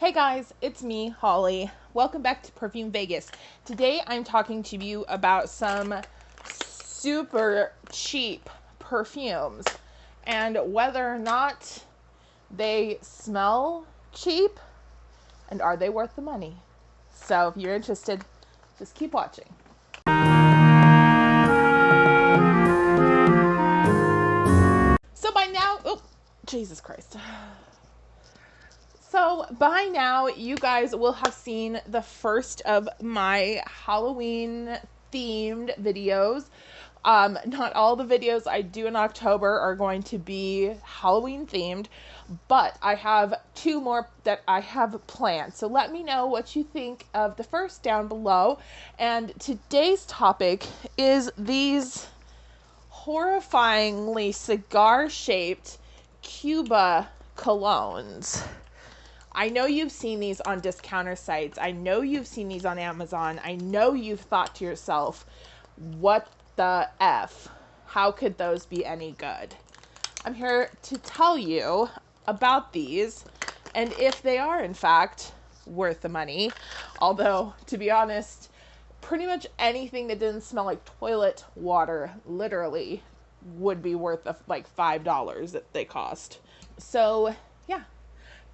Hey guys, it's me, Holly. Welcome back to Perfume Vegas. Today I'm talking to you about some super cheap perfumes and whether or not they smell cheap and are they worth the money. So if you're interested, just keep watching. So by now, oh, Jesus Christ. So by now, you guys will have seen the first of my Halloween themed videos. Not all the videos I do in October are going to be Halloween themed, but I have two more that I have planned. So let me know what you think of the first down below. And today's topic is these horrifyingly cigar-shaped Cuba Colognes. I know you've seen these on discounter sites. I know you've seen these on Amazon. I know you've thought to yourself, what the F? How could those be any good? I'm here to tell you about these and if they are, in fact, worth the money. Although, to be honest, pretty much anything that didn't smell like toilet water, literally, would be worth like $5 that they cost. So, yeah.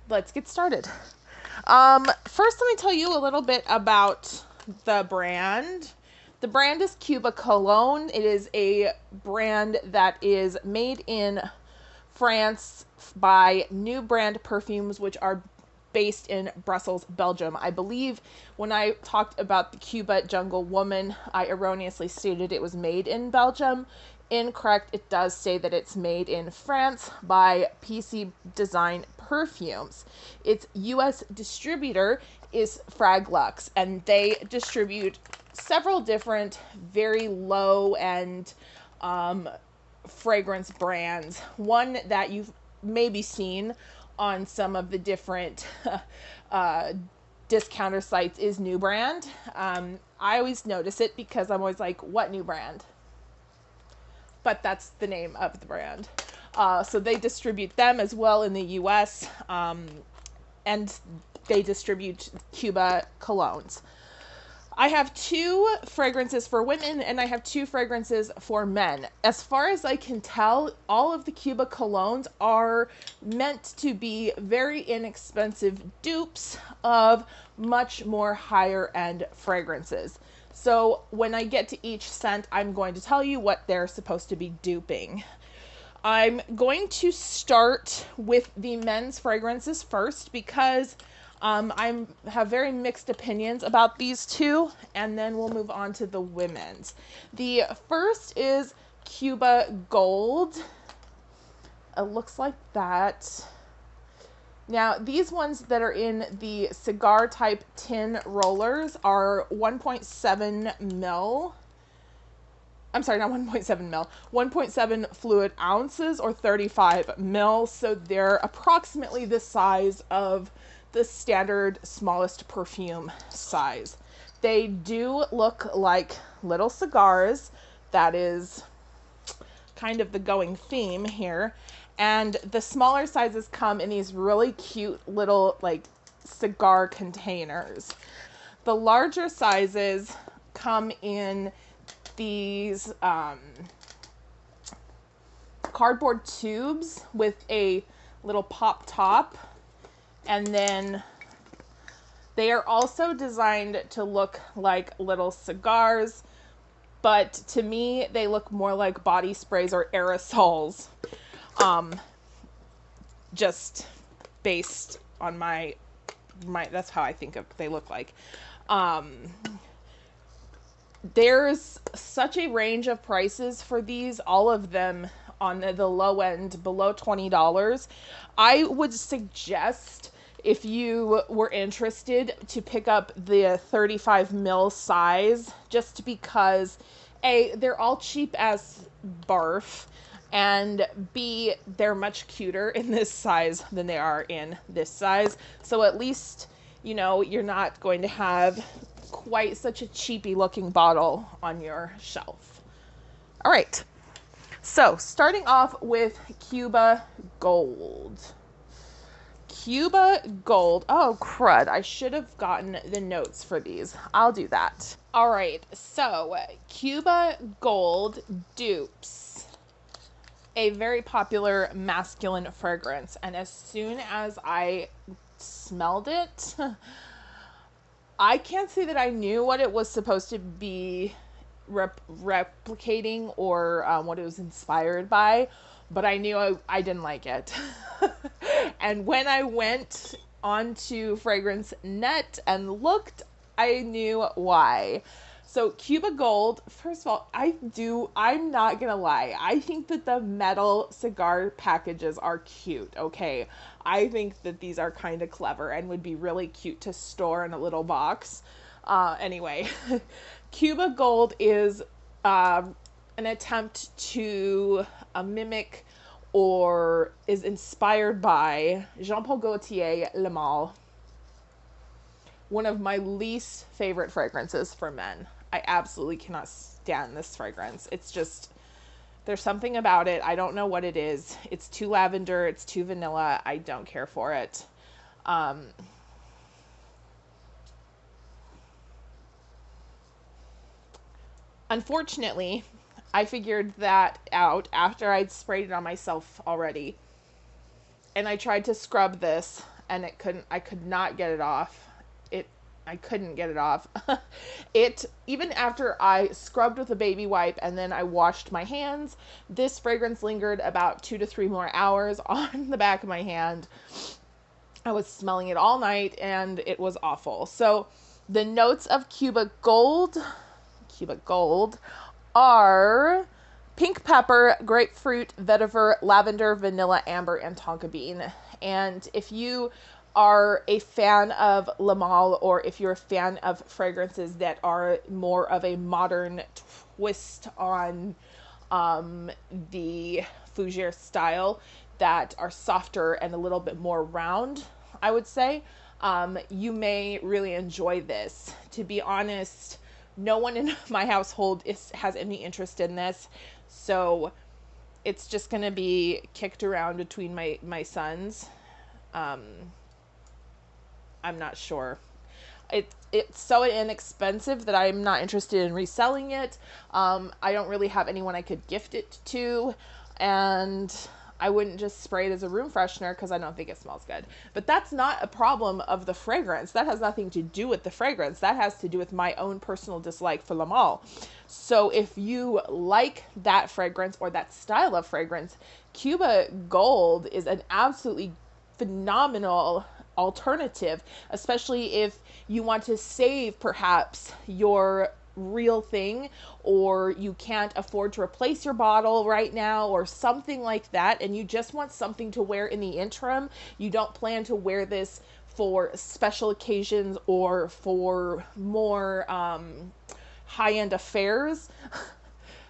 Let's get started. First, let me tell you a little bit about the brand. The brand is Cuba Cologne. It is a brand that is made in France by New Brand Perfumes, which are based in Brussels, Belgium. I believe when I talked about the Cuba Jungle Woman, I erroneously stated it was made in Belgium. Incorrect. It does say that it's made in France by PC Design Perfumes. Its U.S. distributor is Fraglux, and they distribute several different very low-end fragrance brands. One that you've maybe seen on some of the different discounter sites is New Brand. I always notice it because I'm always like, what new brand? But that's the name of the brand. So they distribute them as well in the US, and they distribute Cuba Colognes. I have two fragrances for women and I have two fragrances for men. As far as I can tell, all of the Cuba Colognes are meant to be very inexpensive dupes of much more higher end fragrances. So when I get to each scent, I'm going to tell you what they're supposed to be duping. I'm going to start with the men's fragrances first because I have very mixed opinions about these two, and then we'll move on to the women's. The first is Cuba Gold. It looks like that. Now, these ones that are in the cigar type tin rollers are 1.7 mil. I'm sorry, not 1.7 mil. 1.7 fluid ounces or 35 mil. So they're approximately the size of the standard smallest perfume size. They do look like little cigars. That is kind of the going theme here. And the smaller sizes come in these really cute little like cigar containers. The larger sizes come in these cardboard tubes with a little pop top. And then they are also designed to look like little cigars, but to me, they look more like body sprays or aerosols. Just based on my that's how I think they look like. There's such a range of prices for these, all of them on the low end below $20. I would suggest, if you were interested, to pick up the 35 mil size, just because A, they're all cheap as barf, and B, they're much cuter in this size than they are in this size. So at least, you know, you're not going to have quite such a cheapy looking bottle on your shelf. All right. So starting off with Cuba Gold. Cuba Gold. Oh, crud. I should have gotten the notes for these. I'll do that. All right. So, Cuba Gold dupes. A very popular masculine fragrance. And as soon as I smelled it, I can't say that I knew what it was supposed to be replicating or what it was inspired by, but I knew I didn't like it. And when I went onto Fragrance Net and looked, I knew why. So Cuba Gold, first of all, I'm not gonna lie, I think that the metal cigar packages are cute, okay? I think that these are kind of clever and would be really cute to store in a little box. Anyway, Cuba Gold is an attempt to mimic or is inspired by Jean-Paul Gaultier Le Male, one of my least favorite fragrances for men. I absolutely cannot stand this fragrance. It's just, there's something about it. I don't know what it is. It's too lavender. It's too vanilla. I don't care for it. Unfortunately, I figured that out after I'd sprayed it on myself already. And I tried to scrub this and I could not get it off. I couldn't get it off. Even after I scrubbed with a baby wipe and then I washed my hands, this fragrance lingered about 2 to 3 more hours on the back of my hand. I was smelling it all night and it was awful. So the notes of Cuba Gold are pink pepper, grapefruit, vetiver, lavender, vanilla, amber, and tonka bean. And if you are a fan of Le Male, or if you're a fan of fragrances that are more of a modern twist on the fougere style, that are softer and a little bit more round, I would say, you may really enjoy this. To be honest, no one in my household has any interest in this, so it's just going to be kicked around between my sons. I'm not sure. It's so inexpensive that I'm not interested in reselling it. I don't really have anyone I could gift it to, and I wouldn't just spray it as a room freshener because I don't think it smells good. But that's not a problem of the fragrance. That has nothing to do with the fragrance. That has to do with my own personal dislike for Le Male. So if you like that fragrance or that style of fragrance, Cuba Gold is an absolutely phenomenal alternative, especially if you want to save perhaps your real thing, or you can't afford to replace your bottle right now or something like that, and you just want something to wear in the interim. You don't plan to wear this for special occasions or for more high-end affairs.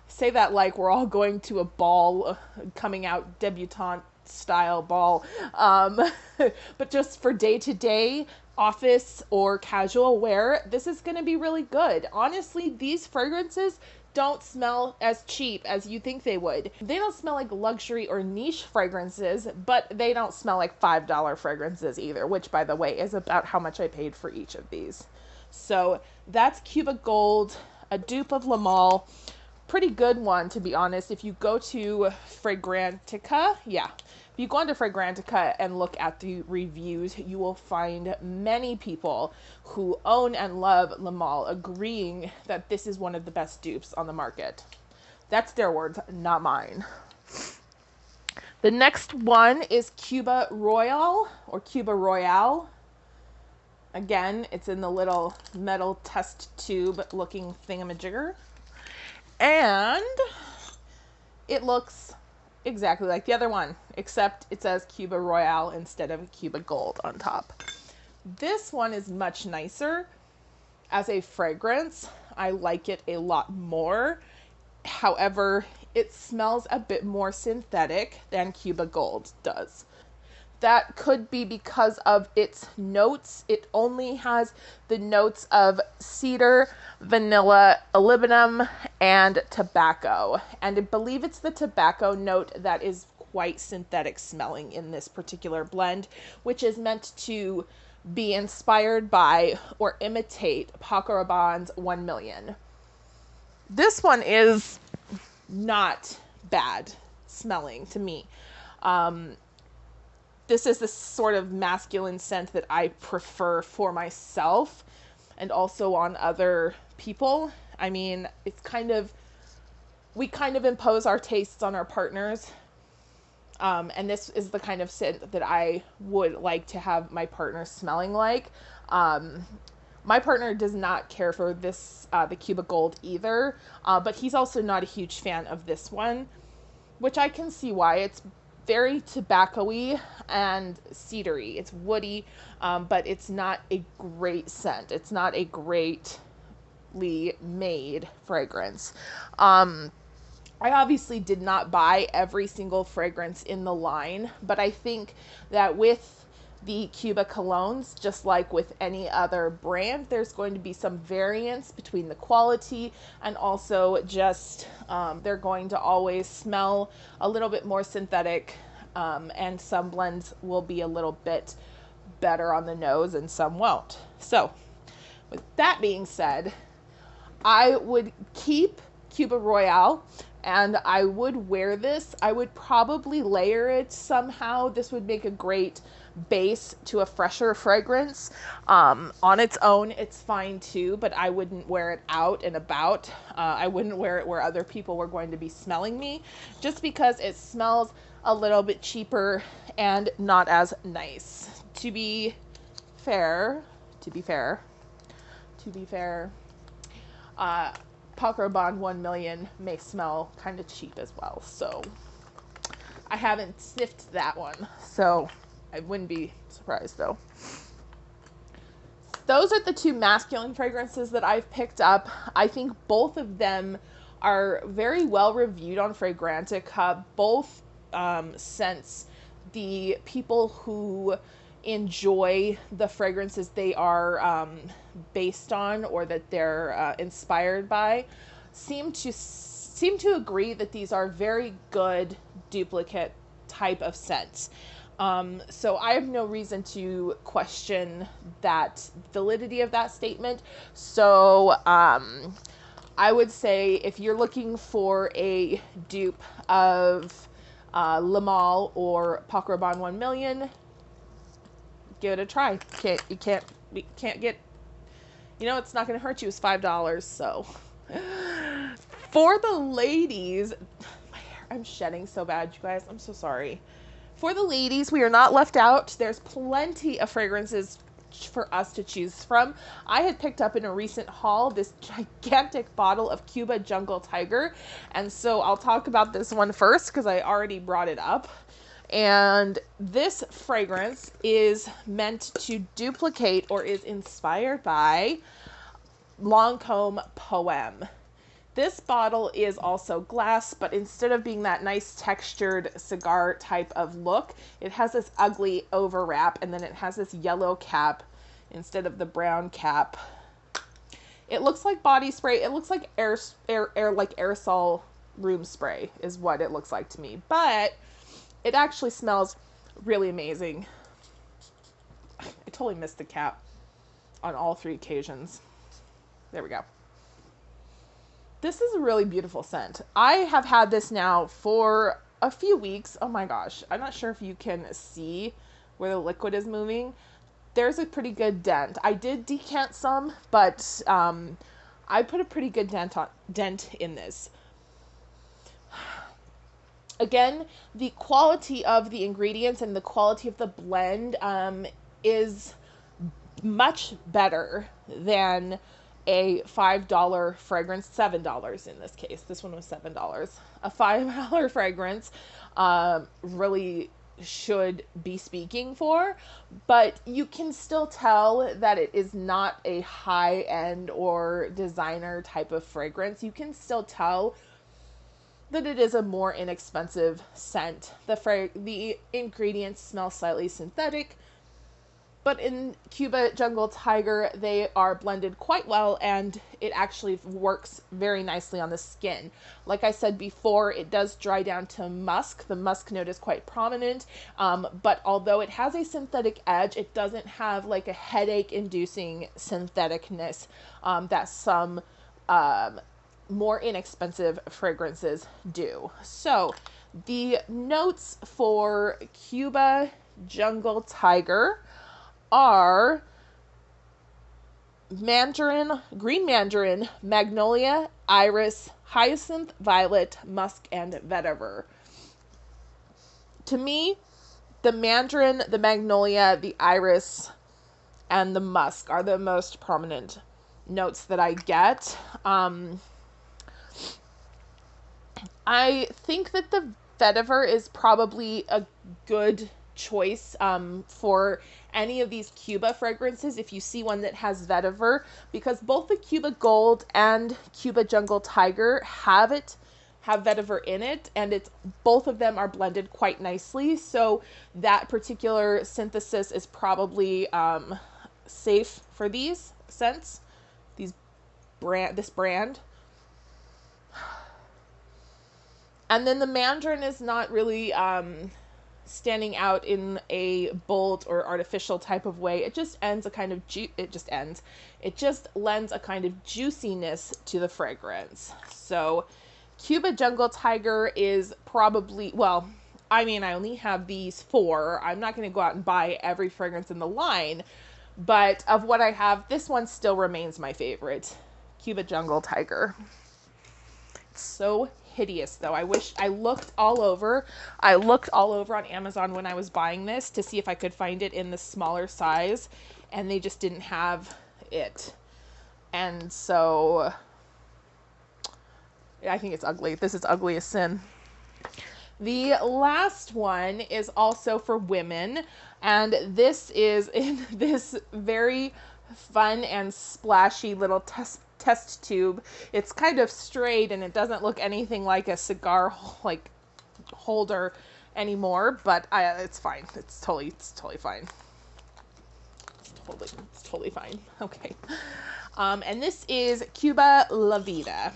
Say that like we're all going to a ball, coming out debutante style ball, but just for day-to-day office or casual wear, this is going to be really good. Honestly, these fragrances don't smell as cheap as you think they would. They don't smell like luxury or niche fragrances, but they don't smell like $5 fragrances either, which, by the way, is about how much I paid for each of these. So that's Cuba Gold, a dupe of Le Male. Pretty good one, to be honest. If you go to Fragrantica, if you go onto Fragrantica and look at the reviews, you will find many people who own and love Le Male agreeing that this is one of the best dupes on the market. That's their words, not mine. The next one is Cuba Royale, or Cuba Royale. Again, it's in the little metal test tube looking thingamajigger. And it looks exactly like the other one, except it says Cuba Royale instead of Cuba Gold on top. This one is much nicer as a fragrance. I like it a lot more. However, it smells a bit more synthetic than Cuba Gold does. That could be because of its notes. It only has the notes of cedar, vanilla, olibanum, and tobacco. And I believe it's the tobacco note that is quite synthetic smelling in this particular blend, which is meant to be inspired by or imitate Paco Rabanne's 1 Million. This one is not bad smelling to me. This is the sort of masculine scent that I prefer for myself and also on other people. I mean, we kind of impose our tastes on our partners. And this is the kind of scent that I would like to have my partner smelling like. My partner does not care for this, the Cuba Gold either, but he's also not a huge fan of this one, which I can see why. It's very tobacco-y and cedary. It's woody, but it's not a great scent. It's not a greatly made fragrance. I obviously did not buy every single fragrance in the line, but I think that with the Cuba Colognes, just like with any other brand, there's going to be some variance between the quality and also just they're going to always smell a little bit more synthetic, and some blends will be a little bit better on the nose and some won't. So with that being said, I would keep Cuba Royale and I would wear this. I would probably layer it somehow. This would make a great base to a fresher fragrance. On its own, it's fine too, but I wouldn't wear it out and about. I wouldn't wear it where other people were going to be smelling me, just because it smells a little bit cheaper and not as nice. To be fair, Paco Rabanne 1 Million may smell kind of cheap as well. So I haven't sniffed that one, so I wouldn't be surprised though. Those are the two masculine fragrances that I've picked up. I think both of them are very well reviewed on Fragrantica. Both scents, the people who enjoy the fragrances they are based on or that they're inspired by seem to agree that these are very good duplicate type of scents. So I have no reason to question that validity of that statement. So I would say if you're looking for a dupe of Le Male or Paco Rabanne 1 Million, give it a try. You can't get, it's not going to hurt you. It's $5. So for the ladies, my hair, I'm shedding so bad, you guys. I'm so sorry. For the ladies, we are not left out. There's plenty of fragrances for us to choose from. I had picked up in a recent haul this gigantic bottle of Cuba Jungle Tiger, and so I'll talk about this one first because I already brought it up. And this fragrance is meant to duplicate or is inspired by Lancome Poeme. This bottle is also glass, but instead of being that nice textured cigar type of look, it has this ugly overwrap, and then it has this yellow cap instead of the brown cap. It looks like body spray. It looks like aerosol room spray is what it looks like to me, but it actually smells really amazing. I totally missed the cap on all three occasions. There we go. This is a really beautiful scent. I have had this now for a few weeks. Oh my gosh. I'm not sure if you can see where the liquid is moving. There's a pretty good dent. I did decant some, but I put a pretty good dent in this. Again, the quality of the ingredients and the quality of the blend is much better than a $5 fragrance, $7 in this case. This one was $7. A $5 fragrance really should be speaking for, but you can still tell that it is not a high-end or designer type of fragrance. You can still tell that it is a more inexpensive scent. The ingredients smell slightly synthetic, But in Cuba Jungle Tiger, they are blended quite well, and it actually works very nicely on the skin. Like I said before, it does dry down to musk. The musk note is quite prominent, but although it has a synthetic edge, it doesn't have like a headache-inducing syntheticness that some more inexpensive fragrances do. So the notes for Cuba Jungle Tiger are mandarin, green mandarin, magnolia, iris, hyacinth, violet, musk, and vetiver. To me, the mandarin, the magnolia, the iris, and the musk are the most prominent notes that I get. I think that the vetiver is probably a good choice for any of these Cuba fragrances if you see one that has vetiver, because both the Cuba Gold and Cuba Jungle Tiger have vetiver in it, and it's both of them are blended quite nicely, so that particular synthesis is probably safe for these scents, this brand. And then the mandarin is not really standing out in a bold or artificial type of way. It just lends a kind of juiciness to the fragrance. So Cuba Jungle Tiger is probably, well, I mean, I only have these 4. I'm not going to go out and buy every fragrance in the line, but of what I have, this one still remains my favorite. Cuba Jungle Tiger. It's so hideous though. I wish I looked all over. I looked all over on Amazon when I was buying this to see if I could find it in the smaller size, and they just didn't have it. And so I think it's ugly. This is ugly as sin. The last one is also for women, and this is in this very fun and splashy little test tube. It's kind of straight and it doesn't look anything like a cigar holder anymore, but it's fine. It's totally fine. It's totally fine. Okay. And this is Cuba Lavida.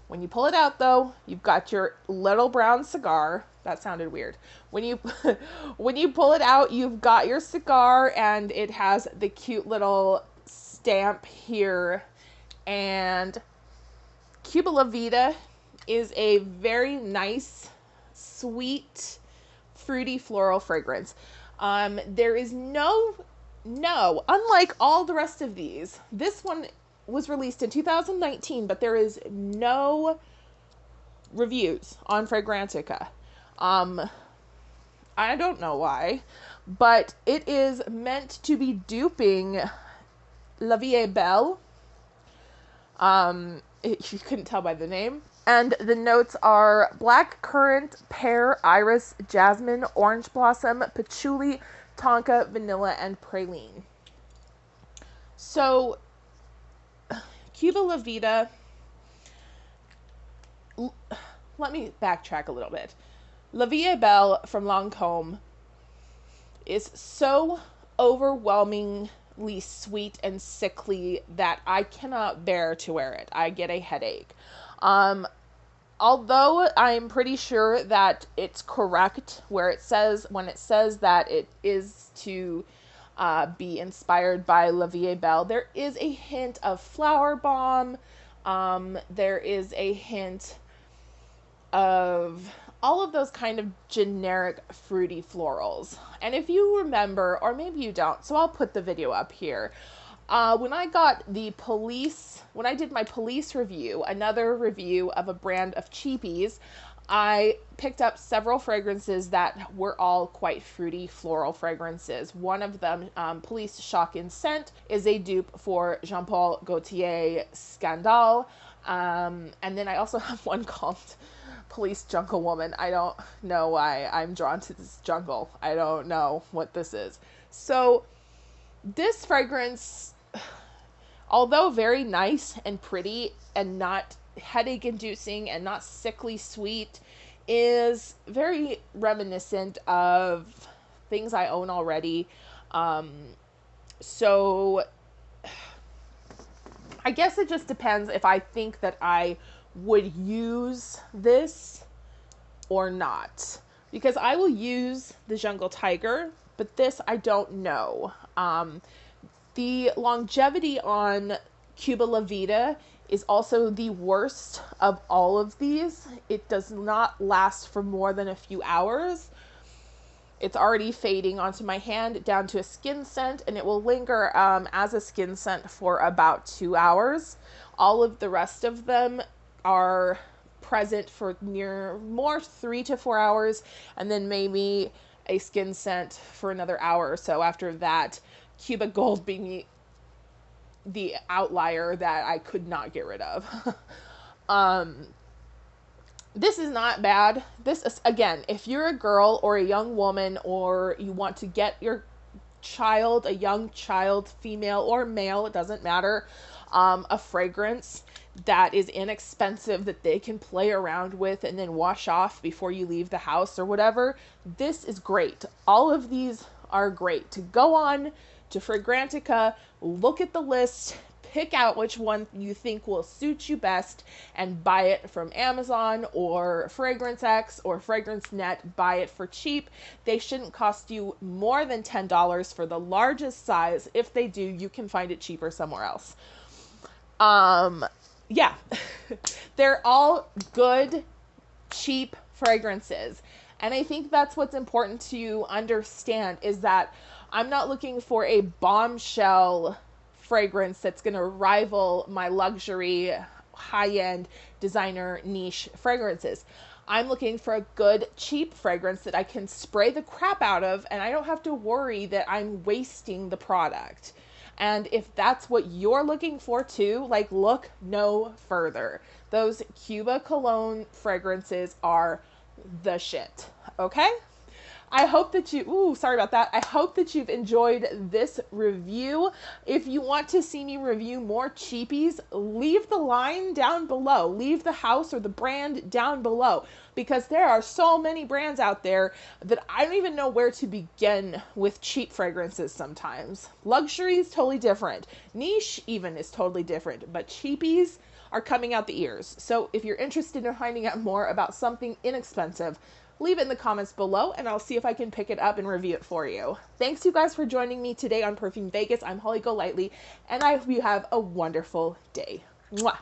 When you pull it out though, you've got your little brown cigar. That sounded weird. When you pull it out, you've got your cigar, and it has the cute little stamp here. And Cuba Lavida is a very nice, sweet, fruity floral fragrance. There is unlike all the rest of these, this one was released in 2019, but there is no reviews on Fragrantica. I don't know why, but it is meant to be duping La Vie Belle. You couldn't tell by the name. And the notes are black currant, pear, iris, jasmine, orange blossom, patchouli, tonka, vanilla, and praline. So, Cuba Lavida, let me backtrack a little bit. La Vie Belle from Lancome is so overwhelmingly sweet and sickly that I cannot bear to wear it. I get a headache. Although I'm pretty sure that it's correct when it says that it is to be inspired by La Vie Belle, there is a hint of flower bomb. There is a hint of all of those kind of generic fruity florals. And if you remember, or maybe you don't, so I'll put the video up here. When I did my police review, another review of a brand of cheapies, I picked up several fragrances that were all quite fruity floral fragrances. One of them, Police Shock and Scent, is a dupe for Jean Paul Gaultier Scandale. And then I also have one called Police Jungle Woman. I don't know why I'm drawn to this jungle. I don't know what this is. So this fragrance, although very nice and pretty and not headache inducing and not sickly sweet, is very reminiscent of things I own already. So I guess it just depends if I think that I would use this or not. Because I will use the Jungle Tiger, but this I don't know. The longevity on Cuba Lavida is also the worst of all of these. It does not last for more than a few hours. It's already fading onto my hand down to a skin scent, and it will linger as a skin scent for about 2 hours. All of the rest of them are present for more 3 to 4 hours, and then maybe a skin scent for another hour or so after that. Cuba Gold being the outlier that I could not get rid of. This is not bad. This is, again, if you're a girl or a young woman, or you want to get your child, a young child, female or male, it doesn't matter, a fragrance that is inexpensive that they can play around with and then wash off before you leave the house or whatever, this is great. All of these are great. To go on to Fragrantica, look at the list, pick out which one you think will suit you best, and buy it from Amazon or Fragrance X or Fragrance Net. Buy it for cheap. They shouldn't cost you more than $10 for the largest size. If they do, you can find it cheaper somewhere else. Yeah, they're all good, cheap fragrances. And I think that's what's important to understand, is that I'm not looking for a bombshell fragrance that's going to rival my luxury, high-end, designer, niche fragrances. I'm looking for a good, cheap fragrance that I can spray the crap out of, and I don't have to worry that I'm wasting the product. And if that's what you're looking for too, like, look no further. Those Cuba Cologne fragrances are the shit. Okay? I hope that sorry about that. I hope that you've enjoyed this review. If you want to see me review more cheapies, leave the line down below. Leave the house or the brand down below, because there are so many brands out there that I don't even know where to begin with cheap fragrances sometimes. Luxury is totally different. Niche even is totally different, but cheapies are coming out the ears. So if you're interested in finding out more about something inexpensive, leave it in the comments below, and I'll see if I can pick it up and review it for you. Thanks, you guys, for joining me today on Perfume Vegas. I'm Holly Golightly, and I hope you have a wonderful day. Mwah.